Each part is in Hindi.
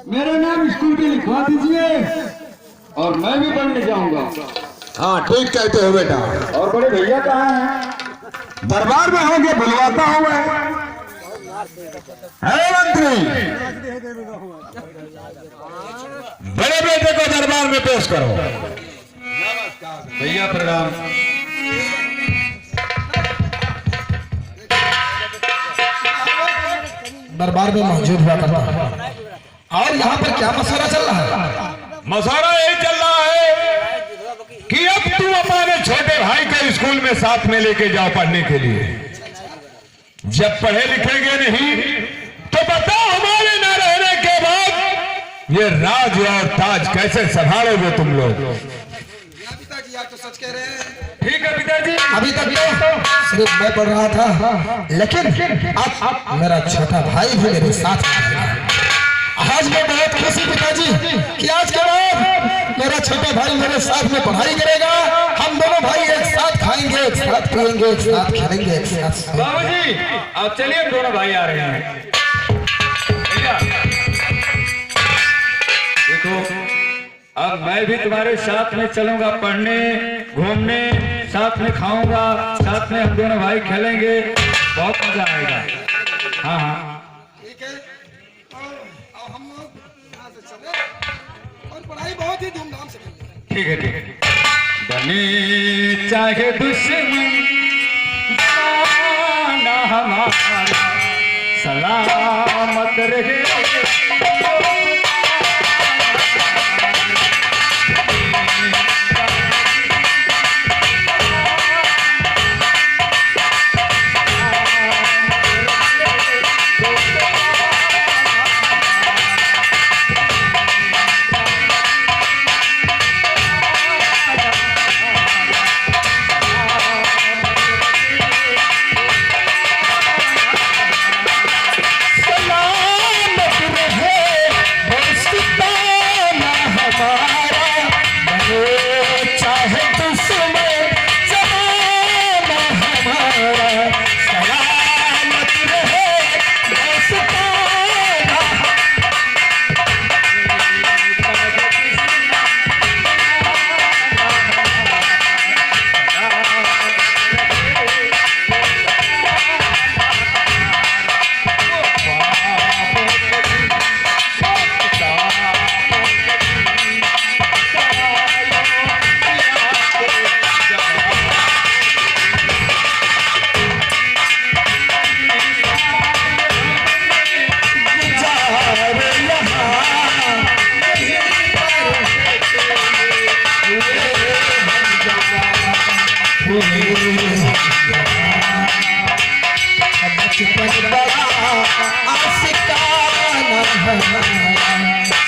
मेरा नाम स्कूल पे लिखवा दीजिए और मैं भी पढ़ने जाऊंगा। हाँ ठीक कहते हो बेटा। और बड़े भैया कहाँ हैं? दरबार में होंगे, बुलवाता हूँ मैं। है मंत्री, बड़े बेटे को दरबार में पेश करो। भैया प्रणाम। दरबार में मौजूद हुआ करता है। और यहाँ पर क्या मसला चल रहा है? मसौरा यही चल रहा है कि अब तुम अपने छोटे भाई को स्कूल में साथ में लेके जाओ पढ़ने के लिए। जब पढ़े लिखेंगे नहीं तो बताओ हमारे न रहने के बाद ये राज और ताज कैसे संभालोगे तुम लोग? पिताजी आप तो सच कह रहे हैं। ठीक है पिताजी। अभी तक तो सिर्फ मैं पढ़ रहा था, लेकिन अब मेरा छोटा भाई भी मेरे साथ है। आज मैं बहुत खुशी पिताजी कि आज के बाद मेरा छोटा भाई मेरे साथ में पढ़ाई करेगा। हम दोनों भाई एक साथ खाएंगे, एक साथ पिएंगे, एक साथ खेलेंगे, एक साथ। बाबूजी आप चलिए, हम दोनों भाई आ रहे हैं। भैया देखो, अब मैं भी तुम्हारे साथ में चलूंगा पढ़ने, घूमने, साथ में खाऊंगा, साथ में हम दोनों भाई खेलेंगे, बहुत मजा आएगा। हाँ हाँ ठीक है, और हम लोग यहाँ से चले और पढ़ाई बहुत ही धूमधाम से करेंगे। ठीक है ठीक है। बने चाहे दुश्मन जमाना हमारा, सलामत रहे।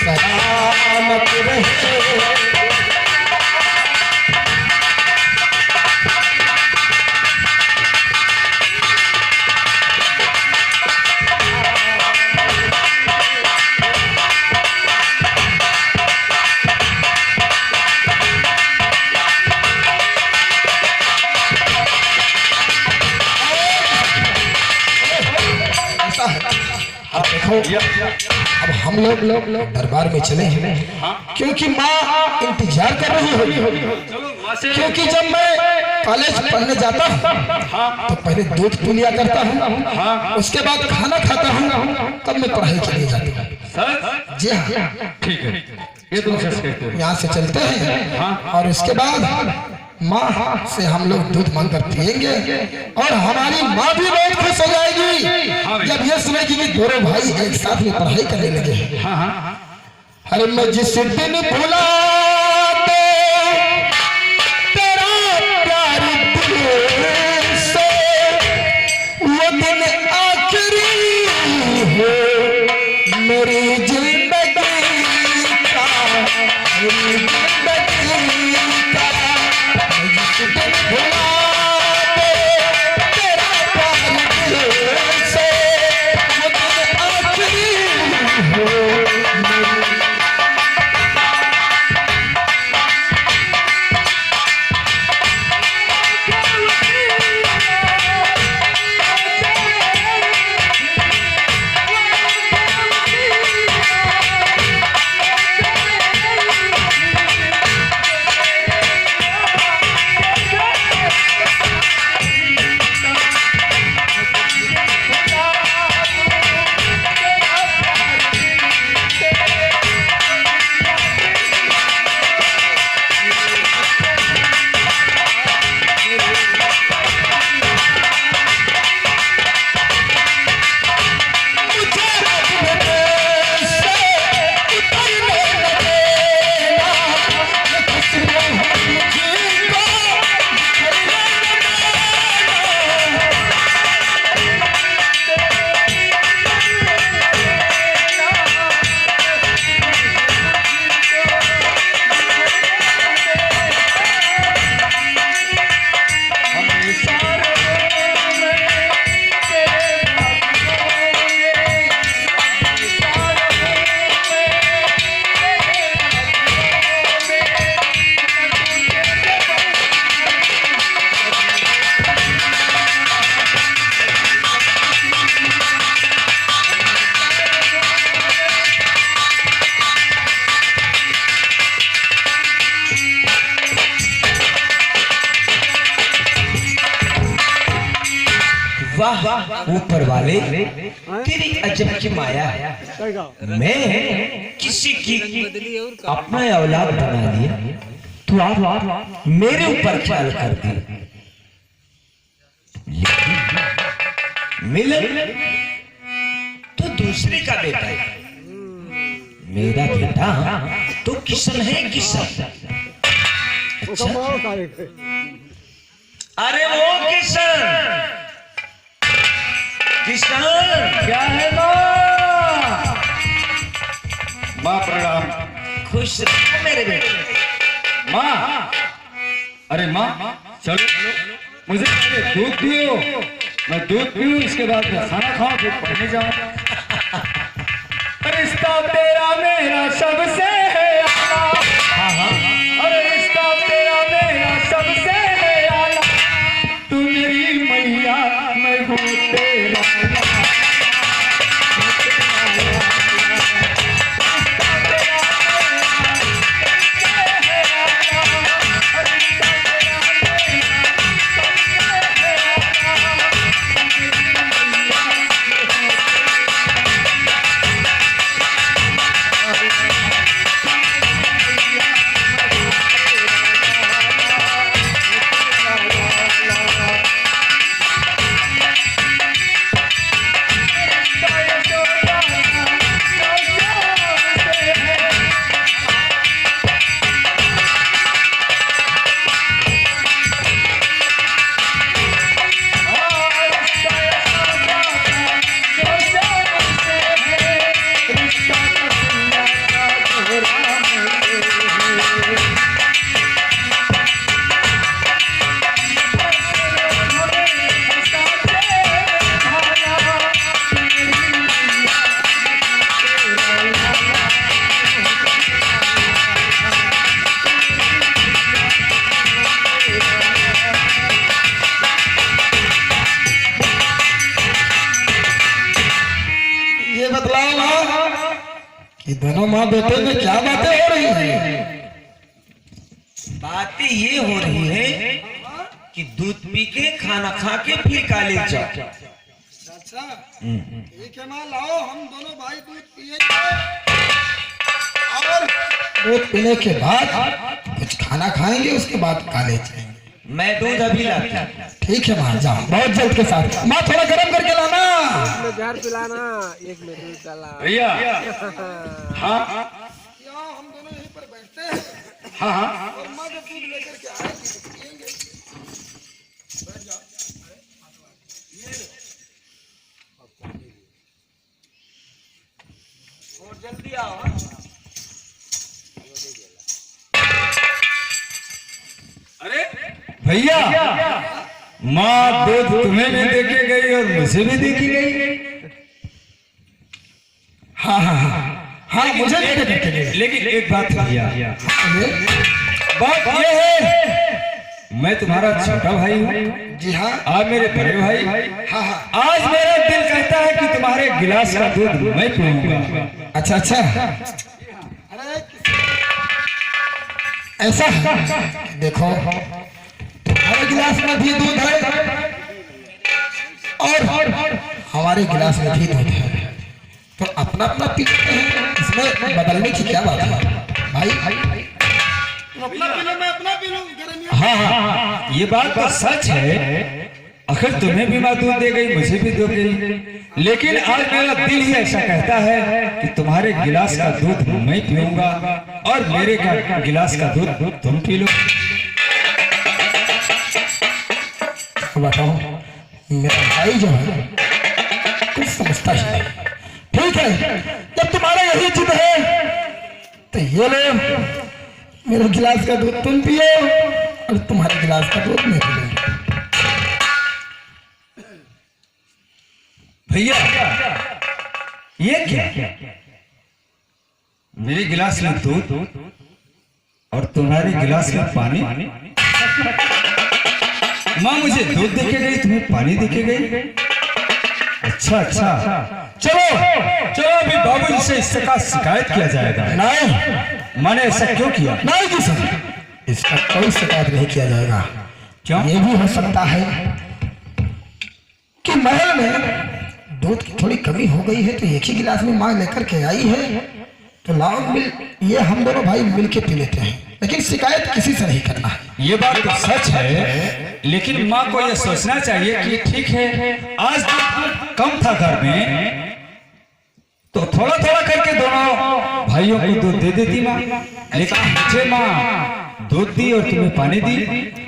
सलामत रहे। अब हम लोग दरबार में चले हैं, क्योंकि माँ इंतजार कर रही होगी। क्योंकि जब मैं कॉलेज पढ़ने जाता हूँ तो पहले दूध पी लिया करता हूँ, उसके बाद खाना खाता हूँ, तब मैं पढ़ाई के लिए जाता हूँ। जी हाँ ठीक है, ये तुम सच कहते हो। यहाँ से चलते हैं और उसके बाद माँ से हम लोग दूध मांगकर पिएंगे और हमारी माँ भी बहुत खुश हो जाएगी जब ये सुनेगी कि दोनों भाई एक साथ में पढ़ाई करने लगे हैं। अरे मैं जिस दिन भूला तो तेरा प्यार दिल से, वो दिन आखिरी हो मेरी जिंदगी का, मेरी जिंदगी का। भुला दे तेरा प्यार दिल से, वो दिन आखिरी हो मेरी। वाह ऊपर वाले, तेरी अजब की माया है। मैं किसी की अपना औलाद बना दिया, तू आप मेरे ऊपर ख्याल कर दी। मिलन तो दूसरे का बेटा है, मेरा बेटा तो किशन है, किशन। अच्छा? अरे वो किशन, किशन क्या है माँ? माँ प्रणाम। खुश रहो मेरे बेटे। माँ, अरे माँ चलो, मुझे पहले दूध पियो, मैं दूध पीऊं, इसके बाद मैं खाना खाऊं, फिर पढ़ने जाऊं। रिश्ता तेरा मेरा सबसे है आला, अरे रिश्ता तेरा मेरा सबसे है आला, तू मेरी मैया मैं हूँ तेरा लाला। कि दोनों माँ बेटे में क्या बातें हो रही हैं? बातें ये हो रही है कि दूध पी के खाना खा के फिर कॉलेज जाओ। अच्छा ठीक है माँ, लाओ हम दोनों भाई दूध पिएंगे और दूध पीने के बाद कुछ खाना खाएंगे, उसके बाद कॉलेज जाएंगे। मैं दूध अभी लाता हूं। ठीक है माँ, जाओ बहुत जल्द के साथ। माँ थोड़ा गर्म करके लाना। जहर पिलाना, एक में दूध डाला। भैया हाँ यहाँ हम दोनों यहीं पर बैठते हैं हाँ हाँ, और माँ जब दूध लेकर के आएगी तो पिएंगे। बैठ जाओ। और जल्दी आओ। अरे भैया, माँ दूध तुम्हें भी देके गई और मुझे भी देके गई। हाँ हाँ हाँ हाँ, मुझे भी दे देंगे। लेकिन एक बात भैया, बात ये है मैं तुम्हारा छोटा भाई हूँ। जी हाँ। आप मेरे बड़े भाई। हाँ हाँ। आज मेरा दिल कहता है कि तुम्हारे गिलास का दूध मैं पीऊंगा। अच्छा अच्छा, अरे ऐसा है? देखो तुम्हारे गिलास में भी दूध है और हमारे गिलास में भी दूध है, तो अपना अपना पीते हैं, इसमें बदलने की क्या बात है भाई? तुम अपना पी लो, मैं अपना पी लूं। गर्मियों हाँ हाँ, ये बात तो सच है। आखिर तुम्हें भी माँ दूध दे गई, मुझे भी दे गई, लेकिन आज मेरा दिल ही ऐसा कहता है कि तुम्हारे गिलास का दूध मैं पीऊंगा और मेरे गिलास का दूध तुम पी लो। बताओ, मेरा भाई जो है कुछ समझता ही नहीं। ठीक है, जब तुम्हारा यही जिद है तो ये लो, मेरे गिलास का दूध तुम पियो और तुम्हारे गिलास का दूध मैं पी लूंगा। भैया ये क्या? मेरे गिलास में दूध और तुम्हारे गिलास में पानी। माँ मुझे दूध देके गई, तुम्हें पानी देके गई। अच्छा अच्छा, चलो चलो अभी बाबूजी से इसका शिकायत किया जाएगा। नहीं, मैंने ऐसा क्यों किया? नहीं जी सर, इसका कोई शिकायत नहीं किया जाएगा। क्यों? ये भी हो सकता है कि महल में दूध की थोड़ी कमी हो गई है तो एक ही गिलास में माँ लेकर के आई है, तो लाओ ये हम दोनों भाई मिल के पी लेते हैं, लेकिन शिकायत किसी से नहीं करना है। ये बात तो सच है, लेकिन माँ को यह सोचना चाहिए कि ठीक है आज दूध कम था घर में, तो थोड़ा थोड़ा करके दोनों भाइयों को दूध दे देती माँ, लेकिन मुझे माँ दूध दी और तुम्हें पानी दी,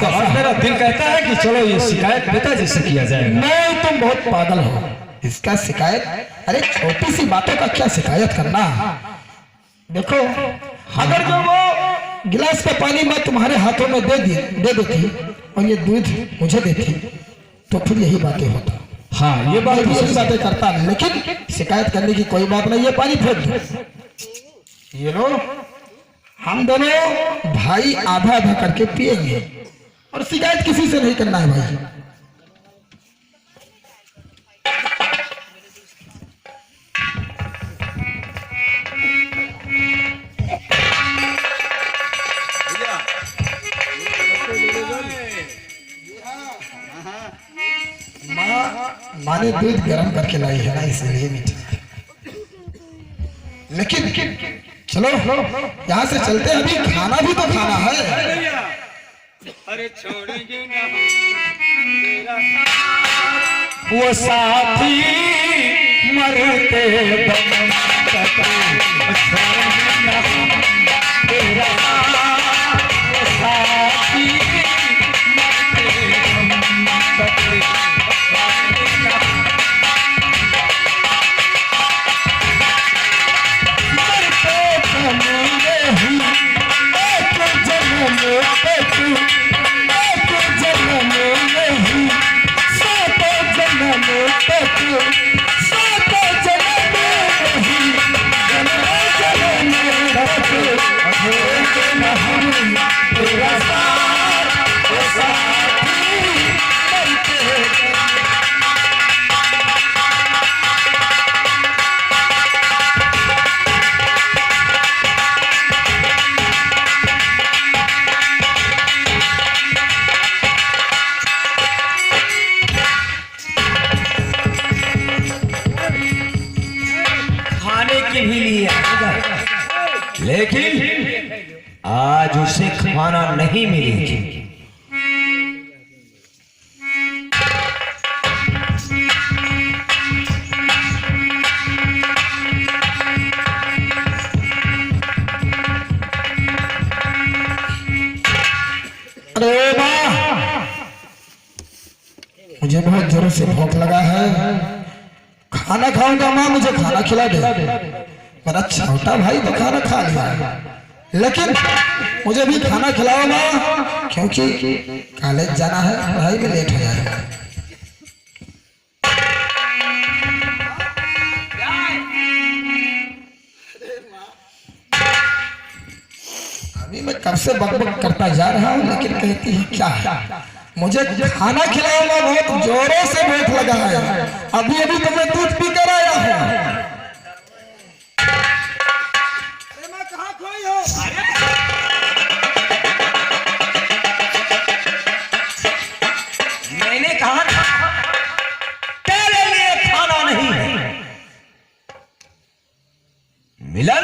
तो आज मेरा दिल कहता है कि चलो ये शिकायत पिताजी से किया जाएगा। नहीं, तुम बहुत पागल हो, इसका शिकायत, अरे छोटी सी बातों का क्या शिकायत करना। देखो अगर जो वो गिलास का पानी मैं तुम्हारे हाथों में दे देती और ये दूध मुझे देती तो फिर यही बातें होता। हाँ, ये बात भी यही बातें करता है, लेकिन शिकायत करने की कोई बात नहीं है। पानी फेंक दो, ये लो, हम दोनों भाई आधा आधा करके पिएंगे और शिकायत किसी से नहीं करना है भाई। माँ ने दूध गर्म करके लाई है ना, इसलिए मीठा। लेकिन चलो यहाँ से चलते हैं, अभी खाना भी तो खाना है। अरे छोड़ेंगे ना वो साथी मरते दम तक, छोड़ेंगे ना तेरा वो साथी मरते दम तक, लेकिन आज उसे खाना नहीं मिलेगी। अरे माँ, मुझे बहुत जोरों से भूख लगा है, खाना खाऊंगा माँ, मुझे खाना खिला दे। मेरा छोटा भाई तो खाना खा लिया, लेकिन मुझे भी खाना खिलाओ माँ, क्योंकि कॉलेज जाना है, पढ़ाई में लेट हो जाएगा। अभी मैं कब से बकबक करता जा रहा हूँ, लेकिन कहती है क्या, मुझे खाना खिलाओ माँ, बहुत जोरों से भूख लगा है, अभी अभी तो मैं दूध पी कर आया हूँ। मैंने कहा तेरे लिए खाना नहीं है, मिलन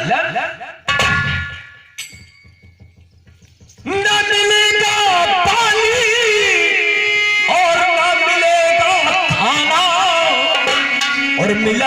न मिलेगा पानी और न मिलेगा खाना, और मिल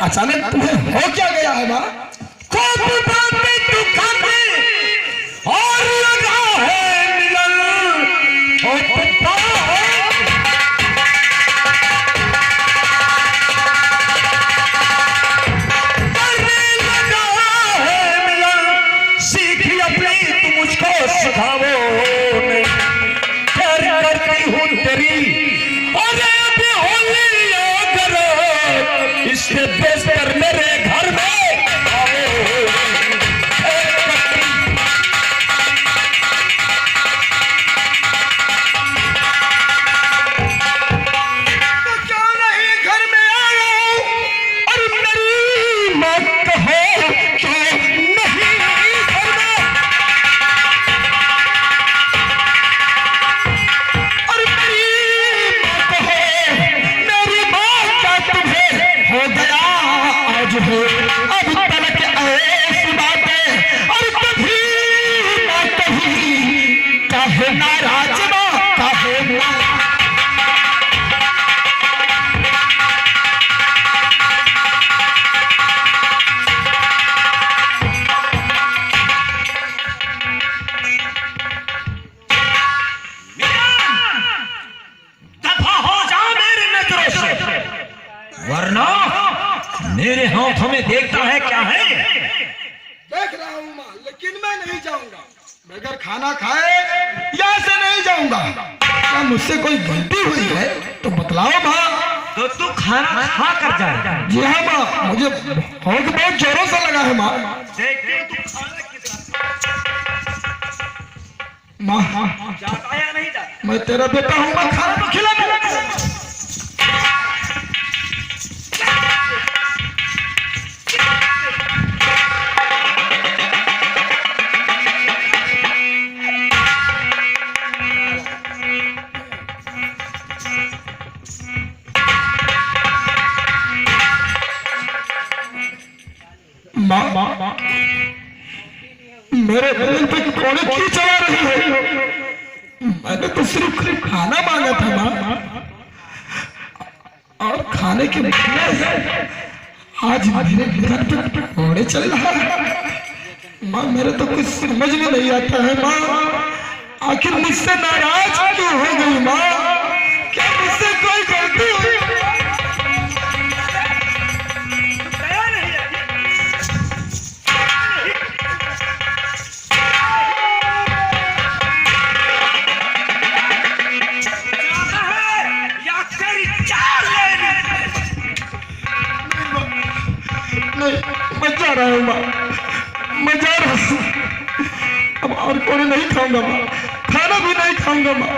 अचानक तुम्हें हो क्या गया है माँ? खूब बातें तू खाते और लगा है मिलन हो पप्पा करने लगा है मिलन सीखी अपनी तू मुझको सिखाओ नहीं प्यार करती हूँ तेरी और अभी होली करो इससे बेहतर मेरे घर में वरना मेरे हाथों में देखता है क्या है। देख रहा हूँ माँ, लेकिन मैं नहीं जाऊंगा बगैर खाना खाए, यहाँ से नहीं जाऊंगा। क्या मुझसे कोई गलती हुई है तो बतलाओ माँ। तो तू खाना खा कर जाए। जी हाँ माँ, मुझे भूख बहुत जोरों से लगा है माँ। देखते हो तू खाना कितना माँ जाता या नहीं जाता। मैं तेरा बेटा हूँ, मैं खाना तो खिला दूंगा। माँ मेरे दिल पे कौन क्यों चला रही है? मैंने तो सिर्फ खाना मांगा था माँ, और खाने के बदले आज मेरे दिल पे कौन चल रहा है। माँ मेरे तो कुछ समझ में नहीं आता है माँ, आखिर मुझसे नाराज क्यों हो गई माँ? क्या मुझसे कोई गलती हुई? मैं जा रहा हूँ माँ, मैं जा रहा हूँ। अब और कोई नहीं खाऊंगा माँ, खाना भी नहीं खाऊंगा माँ,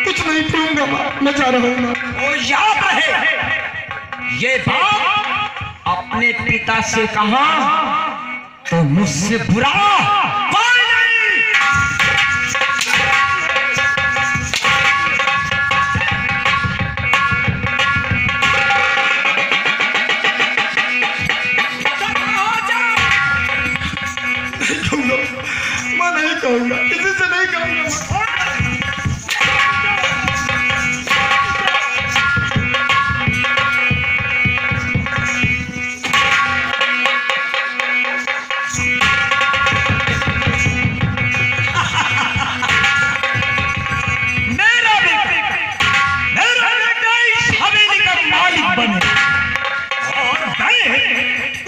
कुछ नहीं पीऊंगा माँ, मैं जा रहा हूँ माँ। वो याद रहे ये बात अपने पिता से कहा तो मुझसे बुरा कोई नहीं। मैं नहीं कहूंगा, किसी से नहीं कहूंगा।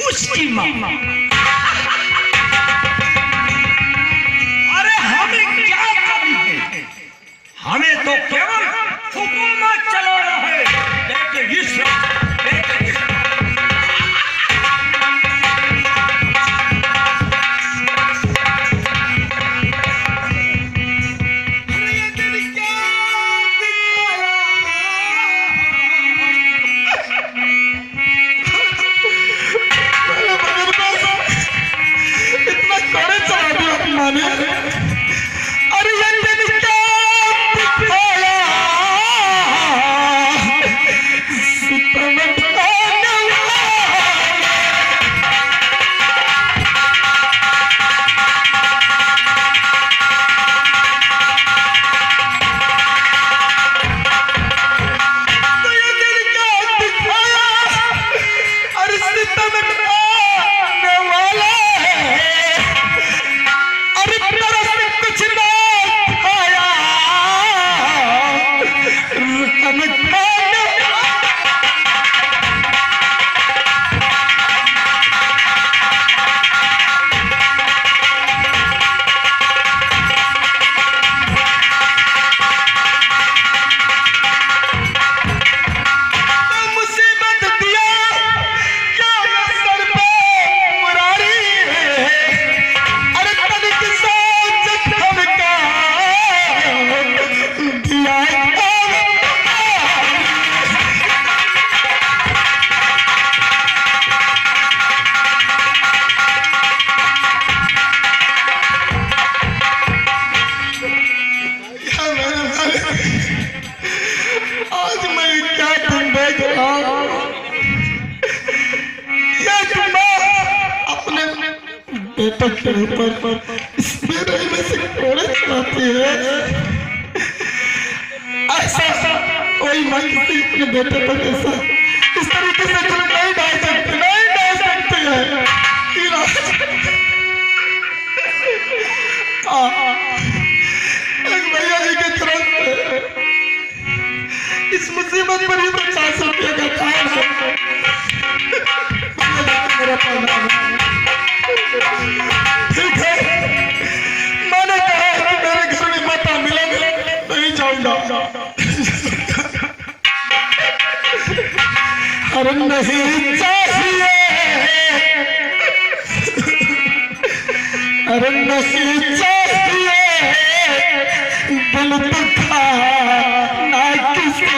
उसकी माँ अरे हमें क्या कमी के ऊपर मेरे में से कोड़े चलाती है। ऐसा कोई माँ किसी अपने बेटे पर ऐसा इस तरीके से तुम नहीं डाल सकते, नहीं डाल सकते हैं। एक भैया जी की तरफ से इस मुसीबत पर ही 50 रुपये का काम है। मेरा प्रणाम। ठीक है, मैंने कहा कि मेरे घर में माता मिलेंगे, नहीं जाऊंगा। अरे नहीं चाहिए, अरे नहीं चाहिए दिल दुखा ना किसी